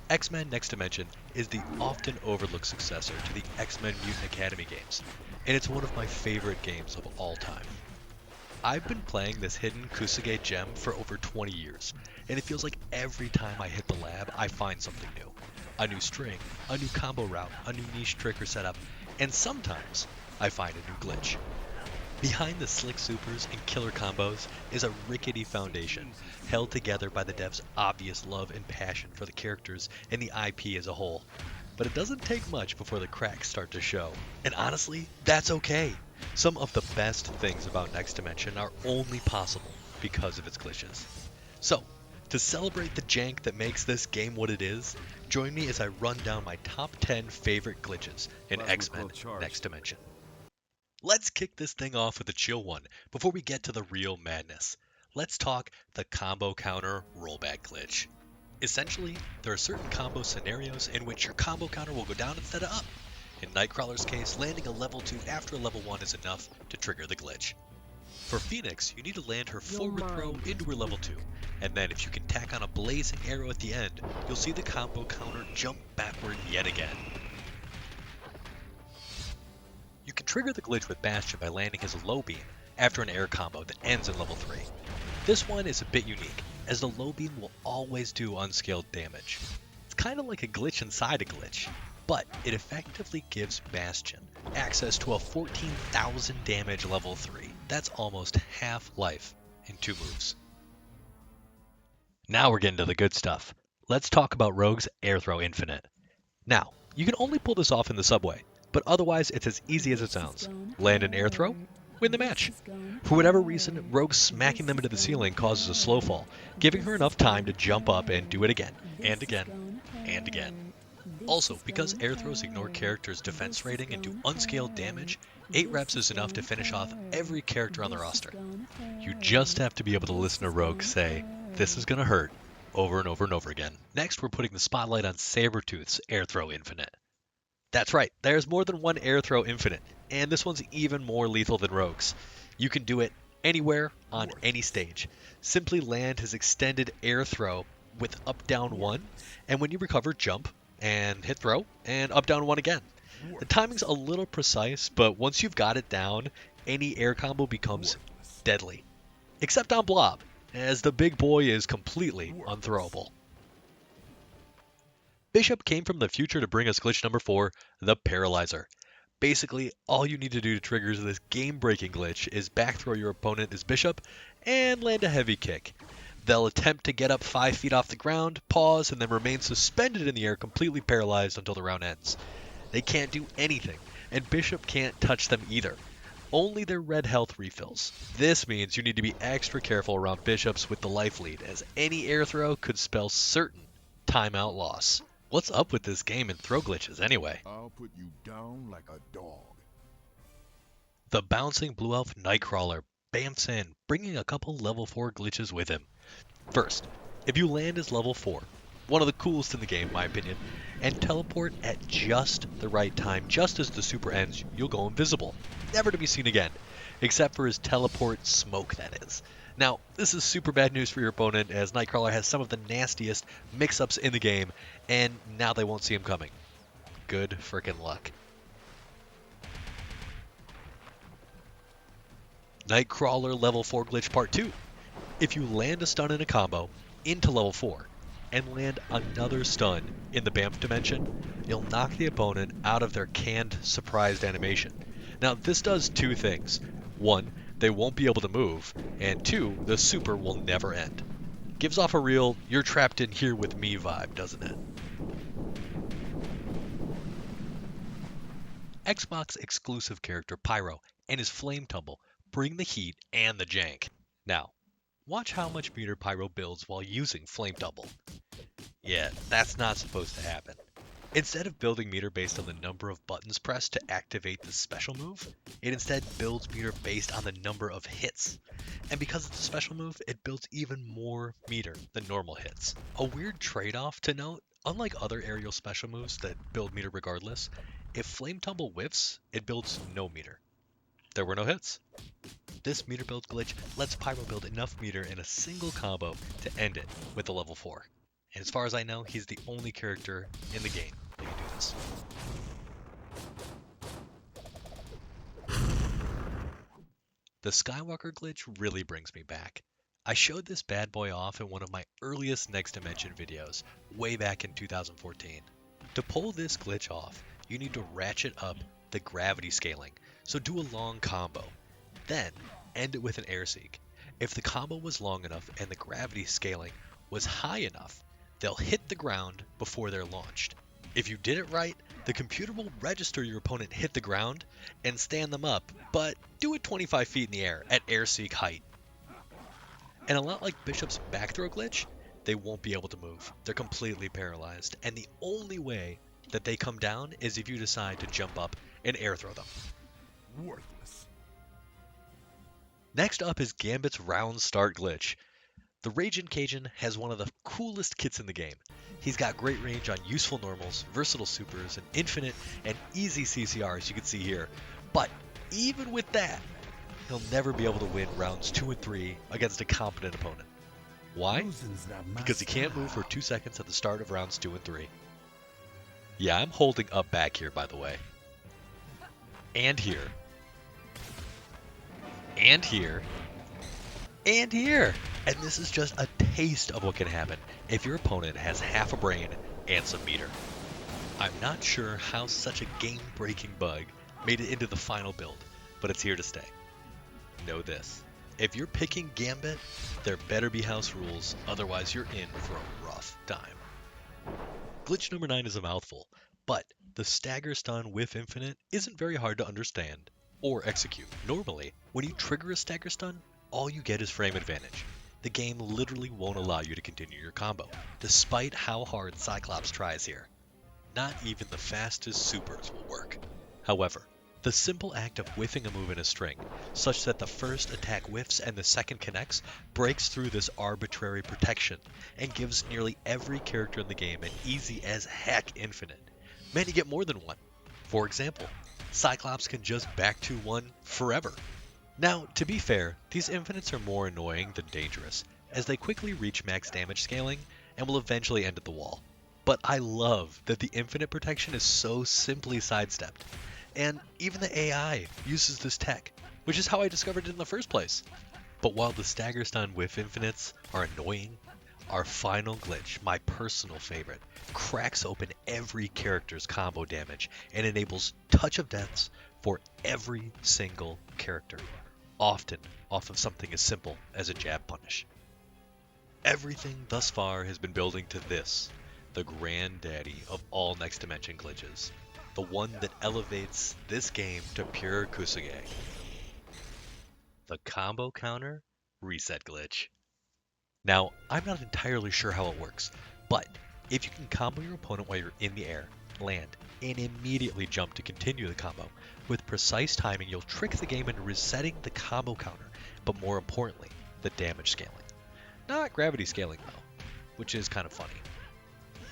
X-Men Next Dimension is the often overlooked successor to the X-Men Mutant Academy games, and it's one of my favorite games of all time. I've been playing this hidden Kusage gem for over 20 years, and it feels like every time I hit the lab, I find something new. A new string, a new combo route, a new niche trick or setup, and sometimes I find a new glitch. Behind the slick supers and killer combos is a rickety foundation, held together by the devs' obvious love and passion for the characters and the IP as a whole. But it doesn't take much before the cracks start to show. And honestly, that's okay. Some of the best things about Next Dimension are only possible because of its glitches. So, to celebrate the jank that makes this game what it is, join me as I run down my top 10 favorite glitches in X-Men Next Dimension. Let's kick this thing off with a chill one before we get to the real madness. Let's talk the combo counter rollback glitch. Essentially, there are certain combo scenarios in which your combo counter will go down instead of up. In Nightcrawler's case, landing a level 2 after a level 1 is enough to trigger the glitch. For Phoenix, you need to land her forward throw into her level 2, and then if you can tack on a blazing arrow at the end, you'll see the combo counter jump backward yet again. You can trigger the glitch with Bastion by landing his low beam after an air combo that ends in level 3. This one is a bit unique, as the low beam will always do unscaled damage. It's kind of like a glitch inside a glitch, but it effectively gives Bastion access to a 14,000 damage level 3. That's almost half life in 2 moves. Now we're getting to the good stuff. Let's talk about Rogue's Air Throw Infinite. Now, you can only pull this off in the subway, but otherwise it's as easy as it sounds. Land an air throw, win the match. For whatever reason, Rogue smacking them into the ceiling causes a slow fall, giving her enough time to jump up and do it again, and again, and again. Also, because air throws ignore characters' defense rating and do unscaled damage, 8 reps is enough to finish off every character on the roster. You just have to be able to listen to Rogue say, "This is gonna hurt," over and over and over again. Next, we're putting the spotlight on Sabretooth's Air Throw Infinite. That's right, there's more than one Air Throw Infinite, and this one's even more lethal than Rogue's. You can do it anywhere, on any stage. Simply land his extended air throw with up down 1, and when you recover, jump, and hit throw, and up down 1 again. The timing's a little precise, but once you've got it down, any air combo becomes deadly. Except on Blob, as the big boy is completely unthrowable. Bishop came from the future to bring us glitch number 4, the paralyzer. Basically, all you need to do to trigger this game-breaking glitch is back throw your opponent as Bishop and land a heavy kick. They'll attempt to get up 5 feet off the ground, pause, and then remain suspended in the air completely paralyzed until the round ends. They can't do anything, and Bishop can't touch them either. Only their red health refills. This means you need to be extra careful around Bishops with the life lead, as any air throw could spell certain timeout loss. What's up with this game and throw glitches anyway? I'll put you down like a dog. The bouncing Blue Elf Nightcrawler bamfs in, bringing a couple level 4 glitches with him. First, if you land as level 4, one of the coolest in the game in my opinion, and teleport at just the right time, just as the super ends, you'll go invisible, never to be seen again, except for his teleport smoke, that is. Now, this is super bad news for your opponent, as Nightcrawler has some of the nastiest mix-ups in the game, and now they won't see him coming. Good frickin' luck. Nightcrawler level 4 glitch part 2. If you land a stun in a combo into level 4, and land another stun in the Bamf dimension, you'll knock the opponent out of their canned surprised animation. Now, this does 2 things. 1, they won't be able to move, and 2, the super will never end. Gives off a real "you're trapped in here with me" vibe, doesn't it? Xbox exclusive character Pyro and his Flame Tumble bring the heat and the jank. Now, watch how much meter Pyro builds while using Flame Tumble. Yeah, that's not supposed to happen. Instead of building meter based on the number of buttons pressed to activate the special move, it instead builds meter based on the number of hits. And because it's a special move, it builds even more meter than normal hits. A weird trade-off to note, unlike other aerial special moves that build meter regardless, if Flame Tumble whiffs, it builds no meter. There were no hits. This meter build glitch lets Pyro build enough meter in a single combo to end it with a level 4. And as far as I know, he's the only character in the game that can do this. The Skywalker glitch really brings me back. I showed this bad boy off in one of my earliest Next Dimension videos, way back in 2014. To pull this glitch off, you need to ratchet up the gravity scaling, so do a long combo. Then, end it with an air seek. If the combo was long enough and the gravity scaling was high enough, they'll hit the ground before they're launched. If you did it right, the computer will register your opponent hit the ground and stand them up, but do it 25 feet in the air at air seek height. And a lot like Bishop's back throw glitch, they won't be able to move. They're completely paralyzed, and the only way that they come down is if you decide to jump up and air throw them. Worthless. Next up is Gambit's round start glitch. The Raging Cajun has one of the coolest kits in the game. He's got great range on useful normals, versatile supers, and infinite and easy CCR as you can see here. But even with that, he'll never be able to win rounds 2 and 3 against a competent opponent. Why? Because he can't move for 2 seconds at the start of rounds 2 and 3. Yeah, I'm holding up back here, by the way. And here. And here. And here! And this is just a taste of what can happen if your opponent has half a brain and some meter. I'm not sure how such a game-breaking bug made it into the final build, but it's here to stay. Know this. If you're picking Gambit, there better be house rules, otherwise you're in for a rough time. Glitch number 9 is a mouthful, but the Stagger stun with infinite isn't very hard to understand or execute. Normally, when you trigger a Stagger stun, all you get is frame advantage. The game literally won't allow you to continue your combo, despite how hard Cyclops tries here. Not even the fastest supers will work. However, the simple act of whiffing a move in a string, such that the first attack whiffs and the second connects, breaks through this arbitrary protection and gives nearly every character in the game an easy as heck infinite. Many get more than one. For example, Cyclops can just back 2-1 forever. Now, to be fair, these infinites are more annoying than dangerous, as they quickly reach max damage scaling and will eventually end at the wall. But I love that the infinite protection is so simply sidestepped, and even the AI uses this tech, which is how I discovered it in the first place. But while the Stagger stun with infinites are annoying, our final glitch, my personal favorite, cracks open every character's combo damage and enables touch of deaths for every single character, often off of something as simple as a jab punish. Everything thus far has been building to this, the granddaddy of all Next Dimension glitches, the one that elevates this game to pure Kusuge. The combo counter reset glitch. Now, I'm not entirely sure how it works, but if you can combo your opponent while you're in the air, land, and immediately jump to continue the combo, with precise timing you'll trick the game into resetting the combo counter, but more importantly, the damage scaling. Not gravity scaling though, which is kind of funny.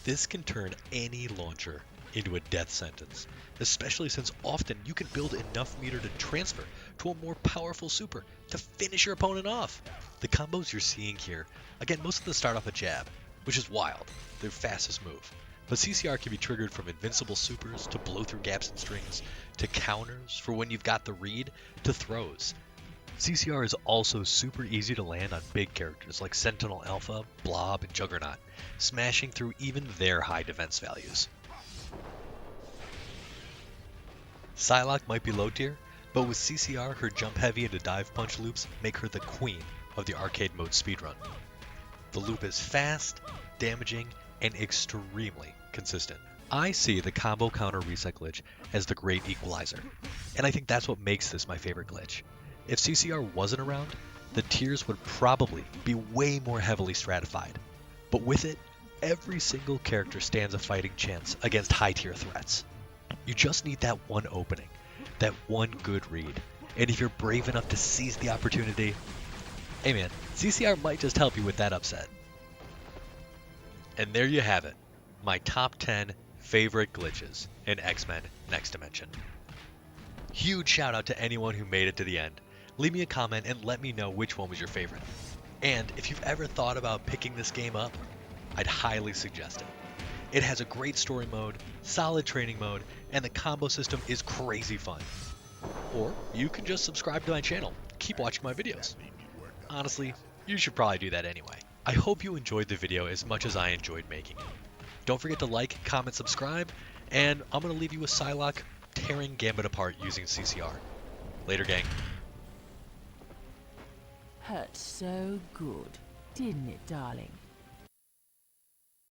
This can turn any launcher into a death sentence, especially since often you can build enough meter to transfer to a more powerful super to finish your opponent off. The combos you're seeing here, again, most of them start off a jab, which is wild, their fastest move. But CCR can be triggered from invincible supers to blow through gaps and strings, to counters for when you've got the read, to throws. CCR is also super easy to land on big characters like Sentinel Alpha, Blob, and Juggernaut, smashing through even their high defense values. Psylocke might be low tier, but with CCR, her jump heavy into dive punch loops make her the queen of the arcade mode speedrun. The loop is fast, damaging, and extremely consistent. I see the combo counter reset glitch as the great equalizer, and I think that's what makes this my favorite glitch. If CCR wasn't around, the tiers would probably be way more heavily stratified, but with it, every single character stands a fighting chance against high tier threats. You just need that one opening, that one good read, and if you're brave enough to seize the opportunity, hey man, CCR might just help you with that upset. And there you have it, my top 10 favorite glitches in X-Men Next Dimension. Huge shout out to anyone who made it to the end. Leave me a comment and let me know which one was your favorite. And if you've ever thought about picking this game up, I'd highly suggest it. It has a great story mode, solid training mode, and the combo system is crazy fun. Or you can just subscribe to my channel, keep watching my videos. Honestly, you should probably do that anyway. I hope you enjoyed the video as much as I enjoyed making it. Don't forget to like, comment, subscribe, and I'm going to leave you with Psylocke tearing Gambit apart using CCR. Later, gang. Hurt so good, didn't it, darling?